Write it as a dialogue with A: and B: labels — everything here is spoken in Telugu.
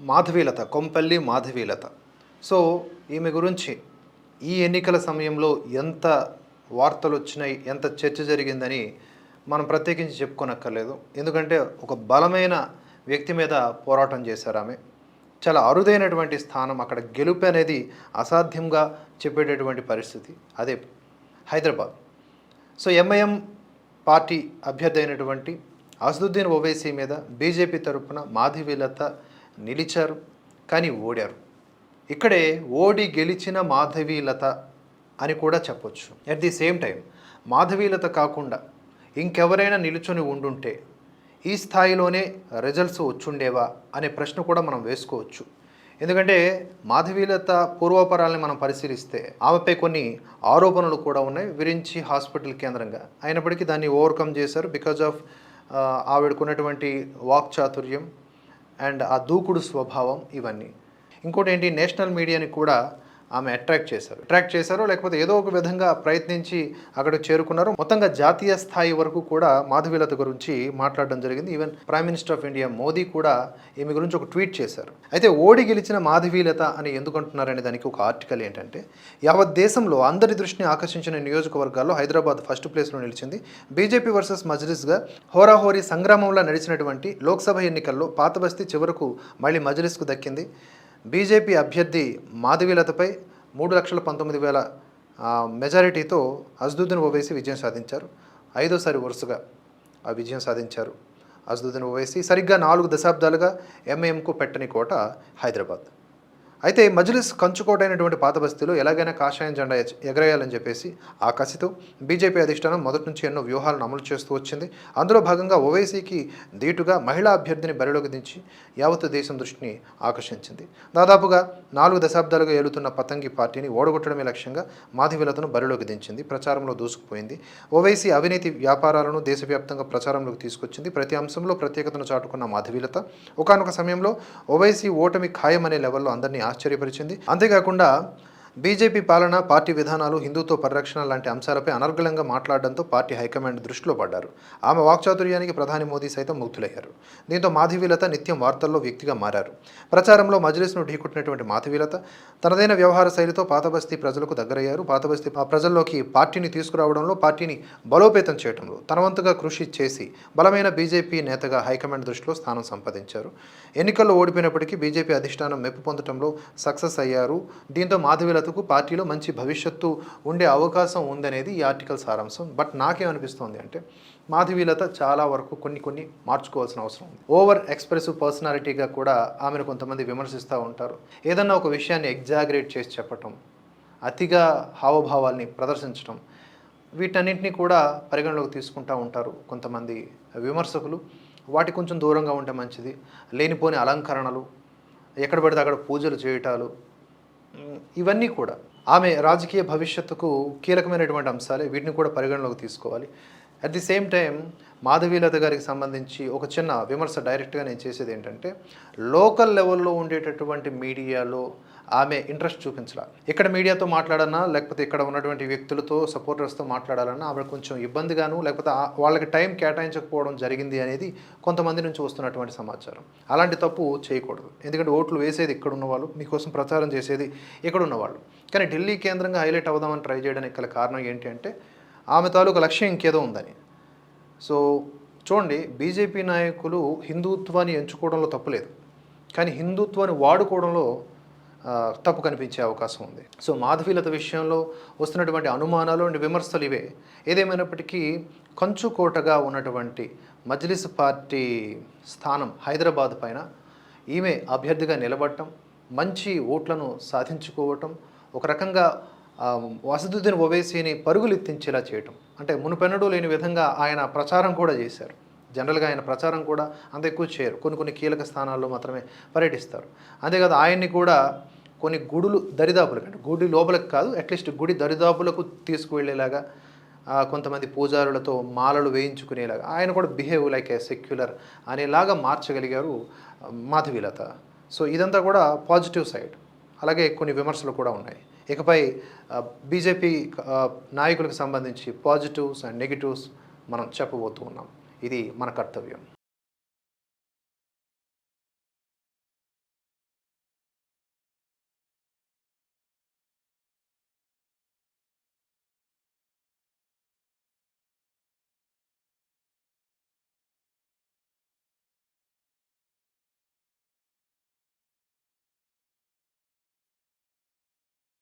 A: మాధవీలత, కొంపల్లి మాధవీలత. సో, ఈమె గురించి ఈ ఎన్నికల సమయంలో ఎంత వార్తలొచ్చినాయి, ఎంత చర్చ జరిగిందని మనం ప్రత్యేకించి చెప్పుకోనక్కర్లేదు. ఎందుకంటే ఒక బలమైన వ్యక్తి మీద పోరాటం చేశారామె. చాలా అరుదైనటువంటి స్థానం. అక్కడ గెలుపు అనేది అసాధ్యంగా చెప్పేటటువంటి పరిస్థితి. అదే హైదరాబాద్. సో, ఎంఐఎం పార్టీ అభ్యర్థి అయినటువంటి అసదుద్దీన్ ఓవైసీ మీద బీజేపీ తరపున మాధవీలత నిలిచారు, కానీ ఓడారు. ఇక్కడే ఓడి గెలిచిన మాధవీలత అని కూడా చెప్పొచ్చు. At the same time Madhavilatha కాకుండా ఇంకెవరైనా నిలుచొని ఉండుంటే ఈ స్థాయిలోనే రిజల్ట్స్ వచ్చుండేవా అనే ప్రశ్న కూడా మనం వేసుకోవచ్చు. ఎందుకంటే మాధవీలత పూర్వాపరాలని మనం పరిశీలిస్తే ఆమెపై కొన్ని ఆరోపణలు కూడా ఉన్నాయి, విరించి హాస్పిటల్ కేంద్రంగా. అయినప్పటికీ దాన్ని ఓవర్కమ్ చేశారు బికాజ్ ఆఫ్ ఆవిడకున్నటువంటి వాక్చాతుర్యం అండ్ ఆ దూకుడు స్వభావం. ఇవన్నీ ఇంకోటి ఏంటి, నేషనల్ మీడియాని కూడా ఆమె అట్రాక్ట్ చేశారు, లేకపోతే ఏదో ఒక విధంగా ప్రయత్నించి అక్కడికి చేరుకున్నారు. మొత్తంగా జాతీయ స్థాయి వరకు కూడా మాధవీలత గురించి మాట్లాడడం జరిగింది. Even prime minister of India Modi కూడా ఈమె గురించి ఒక ట్వీట్ చేశారు. అయితే ఓడి గెలిచిన మాధవీలత అని ఎందుకు అంటున్నారనే దానికి ఒక ఆర్టికల్ ఏంటంటే, యావత్ దేశంలో అందరి దృష్టిని ఆకర్షించిన నియోజకవర్గాల్లో హైదరాబాద్ ఫస్ట్ ప్లేస్లో నిలిచింది. బీజేపీ వర్సెస్ మజ్లిస్గా హోరాహోరీ సంగ్రామంలో నడిచినటువంటి లోక్సభ ఎన్నికల్లో పాతబస్తీ చివరకు మళ్ళీ మజ్లిస్కు దక్కింది. బీజేపీ అభ్యర్థి మాధవీలతపై 3,19,000 మెజారిటీతో అసదుద్దీన్ ఓవైసీ విజయం సాధించారు. 5వ వరుసగా ఆ విజయం సాధించారు అసదుద్దీన్ ఓవైసీ. సరిగ్గా 4 దశాబ్దాలుగా ఎంఐఎంకు పెట్టని కోట హైదరాబాద్. అయితే మజ్లిస్ కంచుకోట అయినటువంటి పాతబస్తీలో ఎలాగైనా కాషాయం జెండా ఎగరేయాలని చెప్పేసి ఆ కసితో బీజేపీ అధిష్టానం మొదటి నుంచి ఎన్నో వ్యూహాలను అమలు చేస్తూ వచ్చింది. అందులో భాగంగా ఓవైసీకి ధీటుగా మహిళా అభ్యర్థిని బరిలోకి దించి యావత్తు దేశం దృష్టిని ఆకర్షించింది. దాదాపుగా 4 దశాబ్దాలుగా ఏలుతున్న పతంగి పార్టీని ఓడగొట్టడమే లక్ష్యంగా మాధవీలతను బరిలోకి దించింది. ప్రచారంలో దూసుకుపోయింది. ఓవైసీ అవినీతి వ్యాపారాలను దేశవ్యాప్తంగా ప్రచారంలోకి తీసుకొచ్చింది. ప్రతి అంశంలో ప్రత్యేకతను చాటుకున్న మాధవీలత ఒకానొక సమయంలో ఓవైసీ ఓటమి ఖాయమనే లెవెల్లో అందరినీ ఆశ్చర్యపరిచింది. అంతేకాకుండా బీజేపీ పాలన, పార్టీ విధానాలు, హిందుత్వ పరిరక్షణ లాంటి అంశాలపై అనర్గళంగా మాట్లాడడంతో పార్టీ హైకమాండ్ దృష్టిలో పడ్డారు. ఆమె వాక్చాతుర్యానికి ప్రధాని మోదీ సైతం ముగ్ధులయ్యారు. దీంతో మాధవీలత నిత్యం వార్తల్లో వ్యక్తిగా మారారు. ప్రచారంలో మజ్లిస్ను ఢీకొట్టినటువంటి మాధవీలత తనదైన వ్యవహార శైలితో పాతబస్తీ ప్రజలకు దగ్గరయ్యారు. పాతబస్తీ ప్రజల్లోకి పార్టీని తీసుకురావడంలో, పార్టీని బలోపేతం చేయడంలో తన వంతుగా కృషి చేసి బలమైన బీజేపీ నేతగా హైకమాండ్ దృష్టిలో స్థానం సంపాదించారు. ఎన్నికల్లో ఓడిపోయినప్పటికీ బీజేపీ అధిష్టానం మెప్పు పొందడంలో సక్సెస్ అయ్యారు. దీంతో మాధవీలతకు పార్టీలో మంచి భవిష్యత్తు ఉండే అవకాశం ఉందనేది ఈ ఆర్టికల్ సారాంశం. బట్ నాకేమనిపిస్తోంది అంటే, మాధవీలత చాలా వరకు కొన్ని మార్చుకోవాల్సిన అవసరం ఉంది. ఓవర్ ఎక్స్ప్రెసివ్ పర్సనాలిటీగా కూడా ఆమెను కొంతమంది విమర్శిస్తూ ఉంటారు. ఏదన్నా ఒక విషయాన్ని ఎగ్జాగరేట్ చేసి చెప్పటం, అతిగా హావభావాల్ని ప్రదర్శించడం, వీటన్నింటినీ కూడా పరిగణలోకి తీసుకుంటూ ఉంటారు కొంతమంది విమర్శకులు. వాటి కొంచెం దూరంగా ఉంటే మంచిది. లేనిపోని అలంకరణలు, ఎక్కడ పడితే అక్కడ పూజలు చేయటాలు, ఇవన్నీ కూడా ఆమె రాజకీయ భవిష్యత్తుకు కీలకమైనటువంటి అంశాలే. వీటిని కూడా పరిగణలోకి తీసుకోవాలి. At the same time Madhavilatha గారికి సంబంధించి ఒక చిన్న విమర్శ డైరెక్ట్గా నేను చేసేది ఏంటంటే, లోకల్ లెవెల్లో ఉండేటటువంటి మీడియాలో ఆమె ఇంట్రెస్ట్ చూపించాల. ఇక్కడ మీడియాతో మాట్లాడన్నా, లేకపోతే ఇక్కడ ఉన్నటువంటి వ్యక్తులతో, సపోర్టర్స్తో మాట్లాడాలన్నా ఆమె కొంచెం ఇబ్బందిగాను, లేకపోతే వాళ్ళకి టైం కేటాయించకపోవడం జరిగింది అనేది కొంతమంది నుంచి వస్తున్నటువంటి సమాచారం. అలాంటి తప్పు చేయకూడదు. ఎందుకంటే ఓట్లు వేసేది ఇక్కడ ఉన్నవాళ్ళు, మీకోసం ప్రచారం చేసేది ఇక్కడ ఉన్నవాళ్ళు. కానీ ఢిల్లీ కేంద్రంగా హైలైట్ అవుదామని ట్రై చేయడానికి గల కారణం ఏంటి అంటే, ఆమె తాలూకు లక్ష్యం ఇంకేదో ఉందని. సో చూడండి, బీజేపీ నాయకులు హిందుత్వాన్ని ఎంచుకోవడంలో తప్పులేదు, కానీ హిందుత్వాన్ని వాడుకోవడంలో తప్పు కనిపించే అవకాశం ఉంది. సో మాధవీలత విషయంలో వస్తున్నటువంటి అనుమానాలు అండ్ విమర్శలు ఇవే. ఏదేమైనప్పటికీ కంచుకోటగా ఉన్నటువంటి మజ్లిస్ పార్టీ స్థానం హైదరాబాద్ పైన ఈమె అభ్యర్థిగా నిలబడటం, మంచి ఓట్లను సాధించుకోవటం, ఒక రకంగా అసదుద్దీన్ ఓవైసీని పరుగులెత్తించేలా చేయటం. అంటే మునుపెన్నడూ లేని విధంగా ఆయన ప్రచారం కూడా చేశారు. జనరల్గా ఆయన ప్రచారం కూడా అంత ఎక్కువ చేయరు, కొన్ని కీలక స్థానాల్లో మాత్రమే పర్యటిస్తారు. అంతేకాదు ఆయన్ని కూడా కొన్ని గుడులు దరిదాపులకు, అంటే గుడి లోపలికి కాదు, అట్లీస్ట్ గుడి దరిదాపులకు తీసుకువెళ్ళేలాగా, కొంతమంది పూజారులతో మాలలు వేయించుకునేలాగా ఆయన కూడా బిహేవ్ లైక్ ఏ సెక్యులర్ అనేలాగా మార్చగలిగారు మాధవీలత. సో ఇదంతా కూడా పాజిటివ్ సైడ్. అలాగే కొన్ని విమర్శలు కూడా ఉన్నాయి. ఇకపై బీజేపీ నాయకులకు సంబంధించి పాజిటివ్స్ అండ్ నెగిటివ్స్ మనం చెప్పబోతూ ఉన్నాం. ఇది మన కర్తవ్యం.